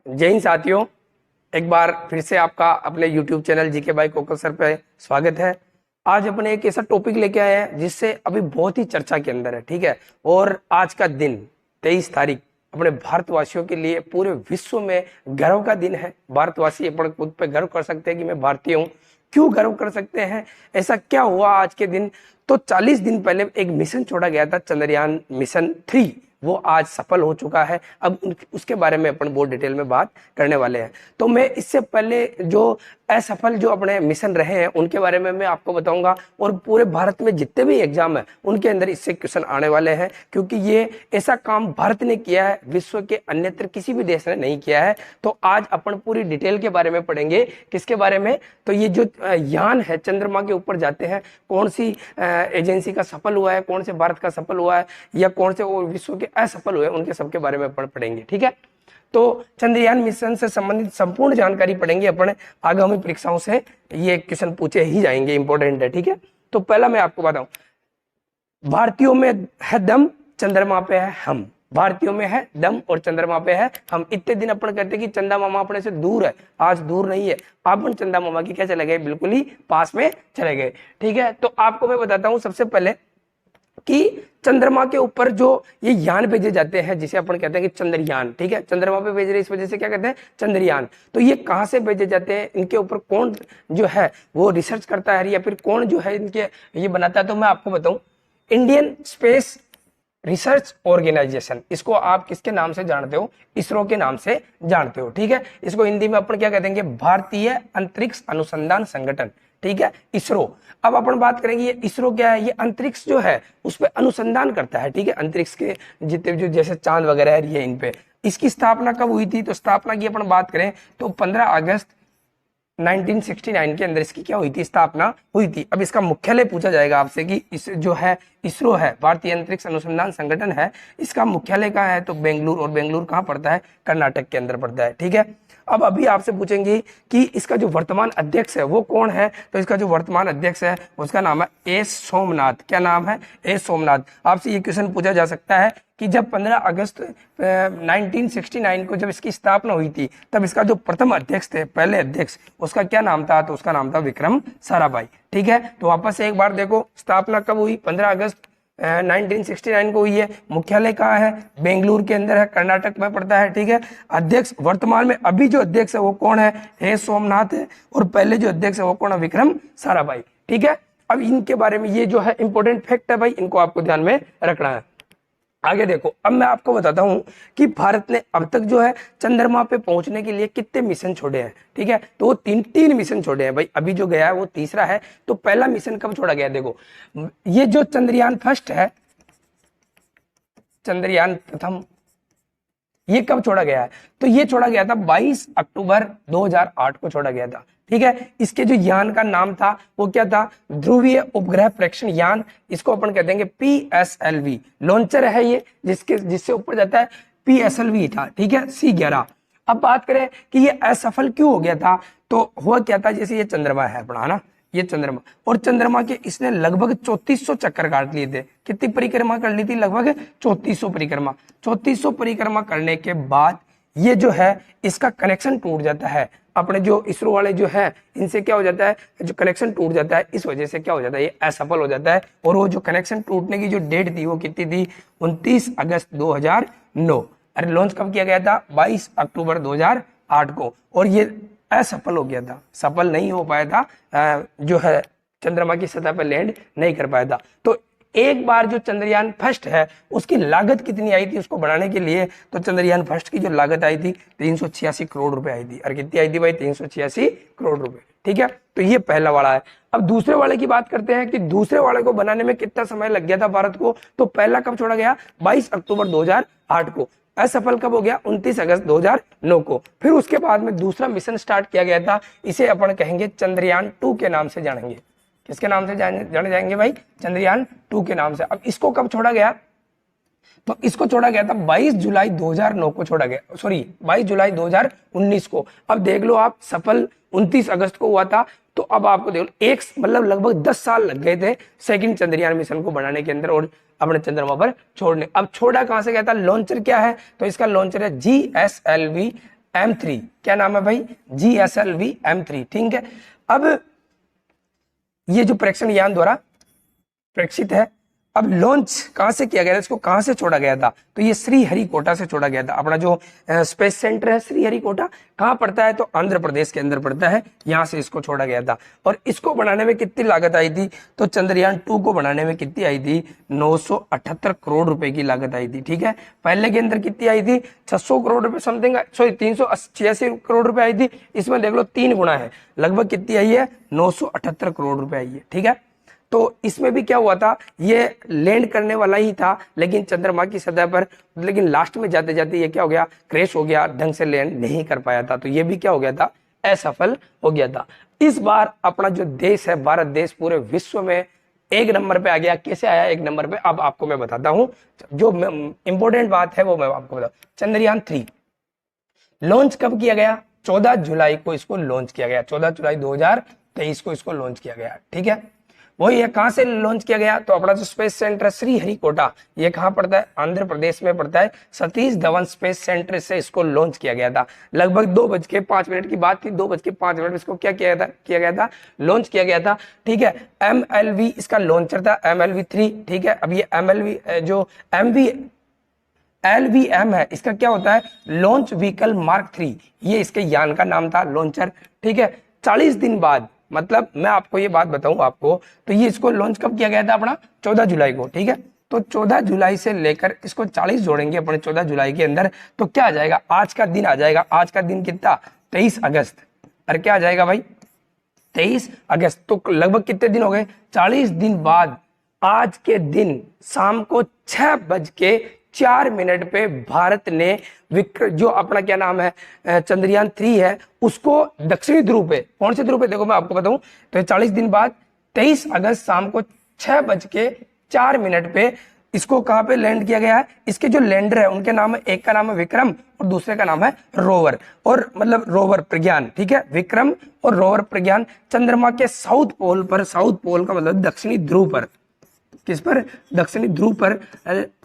जय हिंद साथियों, एक बार फिर से आपका अपने YouTube channel GK by Kokalla sir पे स्वागत है। आज अपने एक ऐसा टॉपिक लेके आए हैं जिससे अभी बहुत ही चर्चा के अंदर है, ठीक है। और आज का दिन 23 तारीख अपने भारतवासियों के लिए पूरे विश्व में गर्व का दिन है। भारतवासी अपने खुद पे गर्व कर सकते हैं कि मैं भारतीय हूँ। क्यों गर्व कर सकते हैं, ऐसा क्या हुआ आज के दिन? तो 40 दिन पहले एक मिशन छोड़ा गया था, चंद्रयान मिशन 3, वो आज सफल हो चुका है। अब उसके बारे में अपन बहुत डिटेल में बात करने वाले हैं। तो मैं इससे पहले जो असफल जो अपने मिशन रहे हैं उनके बारे में मैं आपको बताऊंगा, और पूरे भारत में जितने भी एग्जाम है उनके अंदर इससे क्वेश्चन आने वाले हैं, क्योंकि ये ऐसा काम भारत ने किया है, विश्व के अन्यत्र किसी भी देश ने नहीं किया है। तो आज अपन पूरी डिटेल के बारे में पढ़ेंगे। किसके बारे में? तो ये जो यान है चंद्रमा के ऊपर जाते हैं, कौन सी एजेंसी का सफल हुआ है, कौन से भारत का सफल हुआ है, या कौन से वो विश्व के असफल हुए, उनके सबके बारे में पढ़ेंगे, ठीक है। तो चंद्रयान मिशन से संबंधित संपूर्ण जानकारी पढ़ेंगे अपन। आगामी परीक्षाओं से ये क्वेश्चन पूछे ही जाएंगे, इंपॉर्टेंट है, ठीक है। तो पहला मैं आपको बताऊं, भारतीयों में है दम, चंद्रमा पे है हम। भारतीयों में है दम और चंद्रमा पे है हम। इतने दिन अपन कहते कि चंदा मामा अपने से दूर है, आज दूर नहीं है। अपन चंदा मामा की क्या चले गए, बिल्कुल ही पास में चले गए, ठीक है। तो आपको मैं बताता हूं सबसे पहले कि चंद्रमा के ऊपर जो ये यान भेजे जाते हैं, जिसे अपन कहते हैं कि चंद्रयान, ठीक है। चंद्रमा पे भेज रहे, इस वजह से क्या कहते हैं, चंद्रयान। तो ये कहां से भेजे जाते हैं, इनके ऊपर कौन जो है वो रिसर्च करता है, या फिर कौन जो है इनके ये बनाता है? तो मैं आपको बताऊं, इंडियन स्पेस रिसर्च ऑर्गेनाइजेशन, इसको आप किसके नाम से जानते हो? इसरो के नाम से जानते हो, ठीक है। इसको हिंदी में अपन क्या कहते हैं, भारतीय अंतरिक्ष अनुसंधान संगठन, ठीक है, इसरो। अब अपन बात करेंगे ये इसरो क्या है। ये अंतरिक्ष जो है उस पर अनुसंधान करता है, ठीक है। अंतरिक्ष के जितने जो जैसे चांद वगैरह है, ये इन पे। इसकी स्थापना कब हुई थी? तो स्थापना की अपन बात करें तो 15 अगस्त 1969 के अंदर इसकी क्या हुई थी, स्थापना हुई थी। अब इसका मुख्यालय पूछा जाएगा आपसे कि इस जो है इसरो है, भारतीय अंतरिक्ष अनुसंधान संगठन है, इसका मुख्यालय कहाँ है? तो बेंगलुरु। और बेंगलुरु कहाँ पड़ता है? कर्नाटक के अंदर पड़ता है, ठीक है। अब अभी आपसे पूछेंगे कि इसका जो वर्तमान अध्यक्ष है वो कौन है? तो इसका जो वर्तमान अध्यक्ष है उसका नाम है एस सोमनाथ। क्या नाम है? एस सोमनाथ। आपसे ये क्वेश्चन पूछा जा सकता है कि जब 15 अगस्त 1969 को जब इसकी स्थापना हुई थी, तब इसका जो प्रथम अध्यक्ष थे, पहले अध्यक्ष, उसका क्या नाम था? तो उसका नाम था विक्रम साराभाई, ठीक है। तो वापस से एक बार देखो, स्थापना कब हुई? 15 अगस्त 1969 को हुई है। मुख्यालय कहाँ है? बेंगलुरु के अंदर है, कर्नाटक में पड़ता है, ठीक है। अध्यक्ष वर्तमान में अभी जो अध्यक्ष है वो कौन है? एस सोमनाथ है। और पहले जो अध्यक्ष है वो कौन है? विक्रम साराभाई, ठीक है। अब इनके बारे में ये जो है इंपॉर्टेंट फैक्ट है भाई, इनको आपको ध्यान में रखना है। आगे देखो, अब मैं आपको बताता हूं कि भारत ने अब तक जो है चंद्रमा पे पहुंचने के लिए कितने मिशन छोड़े हैं, ठीक है। तो वो तीन मिशन छोड़े हैं भाई। अभी जो गया है वो तीसरा है। तो पहला मिशन कब छोड़ा गया? देखो, ये जो चंद्रयान फर्स्ट है, चंद्रयान प्रथम, ये कब छोड़ा गया है? तो ये छोड़ा गया था 22 अक्टूबर 2008 को छोड़ा गया था, ठीक है। इसके जो यान का नाम था वो क्या था? ध्रुवीय उपग्रह प्रेक्षण यान। इसको अपन कहते हैं PSLV। लॉन्चर है ये, जिससे ऊपर जाता है, PSLV था, ठीक है, C11। अब बात करें कि ये असफल क्यों हो गया था, तो हुआ क्या था, जैसे ये चंद्रमा है अपना, है ना, ये चंद्रमा, और चंद्रमा के इसने लगभग 3400 चक्कर काट लिए थे। कितनी परिक्रमा कर ली थी? लगभग 3400 परिक्रमा। 3400 परिक्रमा करने के बाद ये जो है इसका कनेक्शन टूट जाता है। अपने जो इसरो वाले जो है इनसे क्या हो जाता है, जो कनेक्शन टूट जाता है, इस वजह से क्या हो जाता है, ये असफल हो जाता है। और वो जो कनेक्शन टूटने की जो डेट थी वो कितनी थी? 29 अगस्त 2009। अरे लॉन्च कब किया गया था? 22 अक्टूबर 2008 को। और ये असफल हो गया था, सफल नहीं हो पाया था, जो है चंद्रमा की सतह पर लैंड नहीं कर पाया था। तो एक बार जो चंद्रयान फर्स्ट है उसकी लागत कितनी आई थी उसको बढ़ाने के लिए? तो चंद्रयान फर्स्ट की जो लागत आई थी 386 करोड़ रुपए आई थी। और कितनी आई थी भाई? 386 करोड़ रुपए, ठीक है। तो ये पहला वाला है। अब दूसरे वाले की बात करते हैं कि दूसरे वाले को बनाने में कितना समय लग गया था भारत को। तो पहला कब छोड़ा गया? 22 अक्टूबर 2008 को। असफल कब हो गया? 29 अगस्त 2009 को। फिर उसके बाद में दूसरा मिशन स्टार्ट किया गया था, इसे अपन कहेंगे चंद्रयान 2 के नाम से जानेंगे। किसके नाम से जाने जाएंगे भाई? चंद्रयान 2 के नाम से। अब इसको कब छोड़ा गया? तो इसको छोड़ा गया था 22 जुलाई 2009 को छोड़ा गया, सॉरी 22 जुलाई 2019 को। अब देख लो आप, सफल 29 अगस्त को हुआ था। तो अब आपको देख लो, एक मतलब लगभग 10 साल लग गए थे सेकंड चंद्रयान मिशन को बनाने के अंदर और अपने चंद्रमा पर छोड़ने। अब छोड़ा कहां से गया था? लॉन्चर क्या है? तो इसका लॉन्चर है GSLV M3, क्या नाम है भाई, GSLV M3, ठीक है। अब ये जो प्रेक्षण यान द्वारा प्रेक्षित है, अब लॉन्च कहां से किया गया था, इसको कहां से छोड़ा गया था, तो ये श्रीहरिकोटा से छोड़ा गया था। अपना जो स्पेस सेंटर है श्रीहरिकोटा कहां पड़ता है, तो आंध्र प्रदेश के अंदर पड़ता है, यहां से इसको छोड़ा गया था। और इसको बनाने में कितनी लागत आई थी, तो चंद्रयान 2 को बनाने में कितनी आई थी, 978 करोड़ रुपए की लागत आई थी, ठीक है। पहले के अंदर कितनी आई थी, 600 करोड़ रुपए समथिंग, सॉरी 386 करोड़ रुपए आई थी। इसमें देख लो 3 गुना है, लगभग कितनी आई है, 978 करोड़ रुपए आई है, ठीक है। तो इसमें भी क्या हुआ था, ये लैंड करने वाला ही था लेकिन चंद्रमा की सतह पर, लेकिन लास्ट में जाते जाते ये क्या हो गया, क्रैश हो गया, ढंग से लैंड नहीं कर पाया था, तो ये भी क्या हो गया था, असफल हो गया था। इस बार अपना जो देश है, भारत देश, पूरे विश्व में 1 नंबर पे आ गया। कैसे आया 1 नंबर पे, अब आपको मैं बताता हूं, जो इंपॉर्टेंट बात है वो मैं आपको बताऊं। चंद्रयान 3 लॉन्च कब किया गया, 14 जुलाई को इसको लॉन्च किया गया, 14 जुलाई 2023 को इसको लॉन्च किया गया, ठीक है। वही है, कहां से लॉन्च किया गया, तो अपना जो स्पेस सेंटर है श्रीहरिकोटा, ये कहां पड़ता है, आंध्र प्रदेश में पड़ता है। सतीश धवन स्पेस सेंटर से इसको लॉन्च किया गया था। लगभग 2:05 की बात थी, 2:05 इसको क्या किया गया था, लॉन्च किया गया था, ठीक है। MLV इसका लॉन्चर था, MLV3, ठीक है। अब ये MLV जो LVM है, इसका क्या होता है, लॉन्च व्हीकल मार्क 3, ये इसके यान का नाम था, लॉन्चर, ठीक है। 40 दिन बाद, मतलब मैं आपको ये बात बताऊं आपको, तो ये इसको लॉन्च कब किया गया था, अपना 14 जुलाई को, ठीक है। तो 14 जुलाई से लेकर इसको 40 जोड़ेंगे अपने 14 जुलाई के अंदर, तो क्या आ जाएगा, आज का दिन आ जाएगा। आज का दिन कितना, 23 अगस्त, और क्या आ जाएगा भाई, 23 अगस्त। तो लगभग कितने दिन हो गए, 40 दिन बाद आज के दिन शाम को 6:04 पे भारत ने जो अपना क्या नाम है, चंद्रयान 3 है, उसको दक्षिणी ध्रुव पे, कौन से ध्रुव पे, देखो मैं आपको बताऊं, तो 40 दिन बाद 23 अगस्त शाम को 6:04 पे इसको कहां पे लैंड किया गया है। इसके जो लैंडर है उनके नाम है, एक का नाम है विक्रम और दूसरे का नाम है रोवर, और मतलब रोवर प्रज्ञान, ठीक है। विक्रम और रोवर प्रज्ञान चंद्रमा के साउथ पोल पर, साउथ पोल का मतलब दक्षिणी ध्रुव पर, किस पर, दक्षिणी ध्रुव पर।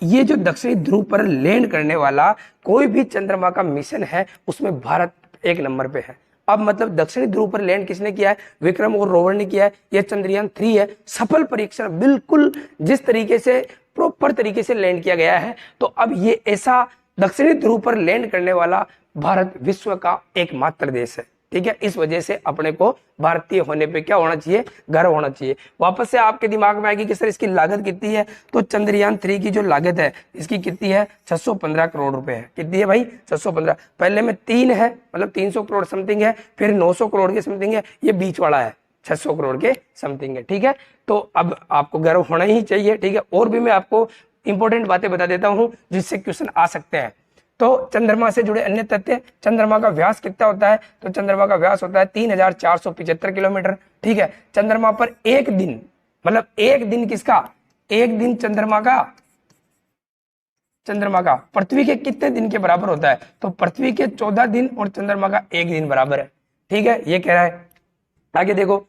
ये जो दक्षिणी ध्रुव पर लैंड करने वाला कोई भी चंद्रमा का मिशन है, उसमें भारत 1 नंबर पे है। अब मतलब दक्षिणी ध्रुव पर लैंड किसने किया है, विक्रम और रोवर ने किया है। यह चंद्रयान 3 है, सफल परीक्षण, बिल्कुल जिस तरीके से प्रॉपर तरीके से लैंड किया गया है। तो अब ये ऐसा दक्षिणी ध्रुव पर लैंड करने वाला भारत विश्व का एकमात्र देश है, ठीक है। इस वजह से अपने को भारतीय होने पे क्या होना चाहिए, गर्व होना चाहिए। वापस से आपके दिमाग में आएगी कि सर इसकी लागत कितनी है, तो चंद्रयान 3 की जो लागत है इसकी कितनी है, 615 करोड़ रुपए है। कितनी है भाई, 615। पहले में 3 है, मतलब 300 करोड़ समथिंग है, फिर 900 करोड़ के समथिंग है, ये बीच वाला है 600 करोड़ के समथिंग है, ठीक है। तो अब आपको गर्व होना ही चाहिए, ठीक है। और भी मैं आपको इंपॉर्टेंट बातें बता देता हूं जिससे क्वेश्चन आ सकते हैं। तो चंद्रमा से जुड़े अन्य तथ्य, चंद्रमा का व्यास कितना होता है, तो चंद्रमा का व्यास होता है 3475 किलोमीटर, ठीक है। चंद्रमा पर एक दिन, मतलब एक दिन किसका, एक दिन चंद्रमा का पृथ्वी के कितने दिन के बराबर होता है, तो पृथ्वी के 14 दिन और चंद्रमा का 1 दिन बराबर है, ठीक है। ये कह रहा है। आगे देखो,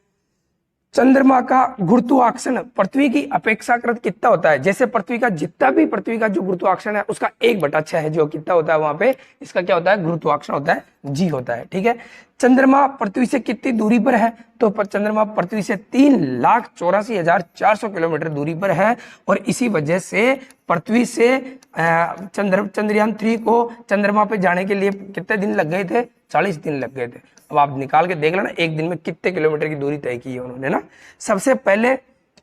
चंद्रमा का गुरुत्वाकर्षण पृथ्वी की अपेक्षाकृत कितना होता है, जैसे पृथ्वी का जितना भी पृथ्वी का जो गुरुत्वाकर्षण है उसका 1/6 है, जो कितना होता है वहां पे, इसका क्या होता है, गुरुत्वाकर्षण होता है, जी होता है, ठीक है। चंद्रमा पृथ्वी से कितनी दूरी पर है, तो चंद्रमा पृथ्वी से 3,84,400 किलोमीटर दूरी पर है। और इसी वजह से पृथ्वी से चंद्रयान 3 को चंद्रमा पे जाने के लिए कितने दिन लग गए थे, 40 दिन लग गए थे। अब आप निकाल के देख लेना एक दिन में कितने किलोमीटर की दूरी तय की है उन्होंने ना। सबसे पहले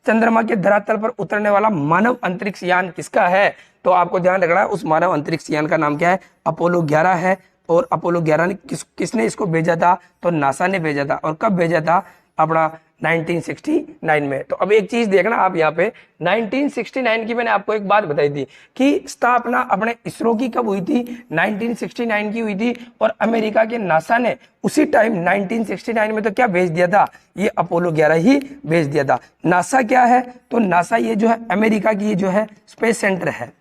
चंद्रमा के धरातल पर उतरने वाला मानव अंतरिक्ष यान किसका है, तो आपको ध्यान रखना है उस मानव अंतरिक्ष यान का नाम क्या है, अपोलो 11 है। और अपोलो 11 ने किसने इसको भेजा था, तो नासा ने भेजा था। और कब भेजा था, अपना 1969 में। तो अब एक चीज देखना आप यहाँ पे, 1969 की मैंने आपको एक बात बताई थी कि स्थापना अपने इसरो की कब हुई थी, 1969 की हुई थी। और अमेरिका के नासा ने उसी टाइम 1969 में तो क्या भेज दिया था, ये अपोलो 11 ही भेज दिया था। नासा क्या है, तो नासा ये जो है अमेरिका की ये जो है स्पेस सेंटर है,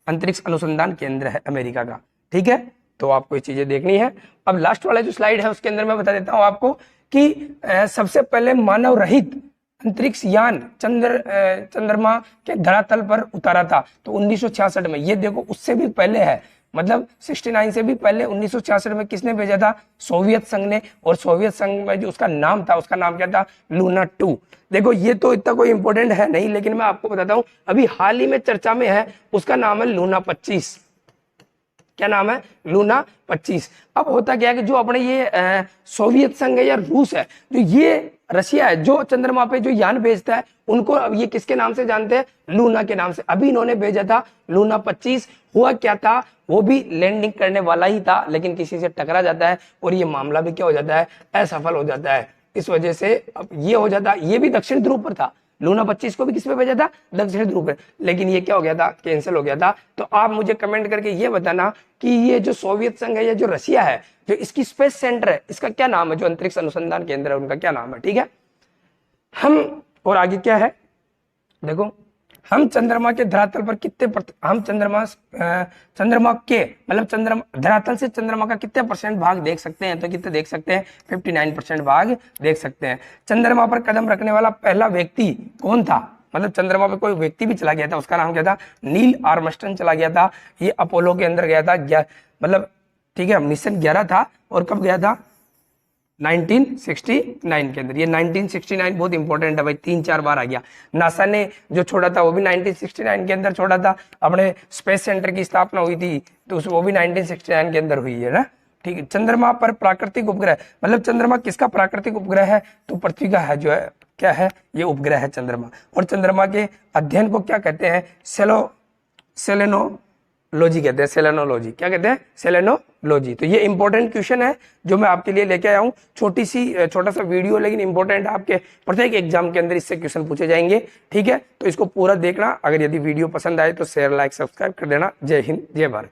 अंतरिक्ष अनुसंधान केंद्र है अमेरिका का, ठीक है। तो आपको ये चीजें देखनी है। अब लास्ट वाला जो स्लाइड है उसके अंदर मैं बता देता हूं आपको कि सबसे पहले मानव रहित अंतरिक्ष यान चंद्रमा के धरातल पर उतारा था, तो 1966 में। ये देखो उससे भी पहले है, मतलब 69 से भी पहले 1966 में किसने भेजा था? सोवियत संघ ने। और सोवियत संघ में जो उसका नाम था, उसका नाम क्या था? लूना 2। देखो ये तो इतना कोई इंपॉर्टेंट है नहीं, लेकिन मैं आपको बताता हूं अभी हाल ही में चर्चा में है, उसका नाम है लूना 25। क्या नाम है? लूना 25। अब होता क्या है कि जो अपने ये सोवियत संघ है या रूस है, जो ये रशिया है, जो चंद्रमा पे जो यान भेजता है, उनको अब ये किसके नाम से जानते हैं? लूना के नाम से। अभी इन्होंने भेजा था लूना 25। हुआ क्या था? वो भी लैंडिंग करने वाला ही था, लेकिन किसी से टकरा जाता है और ये मामला भी क्या हो जाता है? असफल हो जाता है। इस वजह से अब ये हो जाता, ये भी दक्षिण ध्रुव पर था। लूना 25 को भी किस पे भेजा था? दक्षिण ध्रुव पर। लेकिन ये क्या हो गया था? कैंसिल हो गया था। तो आप मुझे कमेंट करके ये बताना कि ये जो सोवियत संघ है या जो रशिया है, जो इसकी स्पेस सेंटर है, इसका क्या नाम है? जो अंतरिक्ष अनुसंधान केंद्र है, उनका क्या नाम है? ठीक है। हम और आगे क्या है देखो, हम चंद्रमा के धरातल पर हम चंद्रमा के मतलब चंद्रमा धरातल से चंद्रमा का कितने % भाग देख सकते हैं? तो कितने देख सकते हैं? 59% भाग देख सकते हैं। चंद्रमा पर कदम रखने वाला पहला व्यक्ति कौन था? मतलब चंद्रमा पे कोई व्यक्ति भी चला गया था, उसका नाम क्या था? नील आर्मस्ट्रांग चला गया था। ये अपोलो के अंदर गया था, मतलब ठीक है, मिशन 11 था। और कब गया था? 1969 के अंदर। ये 1969 बहुत इंपॉर्टेंट है भाई, 3-4 बार आ गया। नासा ने जो छोड़ा था वो भी 1969 के अंदर छोड़ा था। अपने स्पेस सेंटर की स्थापना हुई थी तो वो भी 1969 के अंदर हुई है ना। ठीक है। चंद्रमा पर प्राकृतिक उपग्रह, मतलब चंद्रमा किसका प्राकृतिक उपग्रह है? तो पृथ्वी का है, जो है क्या है? ये उपग्रह है चंद्रमा। और चंद्रमा के अध्ययन को क्या कहते हैं? सेलेनोलॉजी कहते हैं। सेलेनोलॉजी क्या कहते हैं? सेलेनोलॉजी। तो ये इंपॉर्टेंट क्वेश्चन है जो मैं आपके लिए लेके आया हूँ। छोटा सा वीडियो, लेकिन इंपॉर्टेंट है। आपके प्रत्येक एग्जाम के अंदर इससे क्वेश्चन पूछे जाएंगे। ठीक है, तो इसको पूरा देखना। अगर यदि वीडियो पसंद आए तो शेयर, लाइक, सब्सक्राइब कर देना। जय हिंद, जय भारत।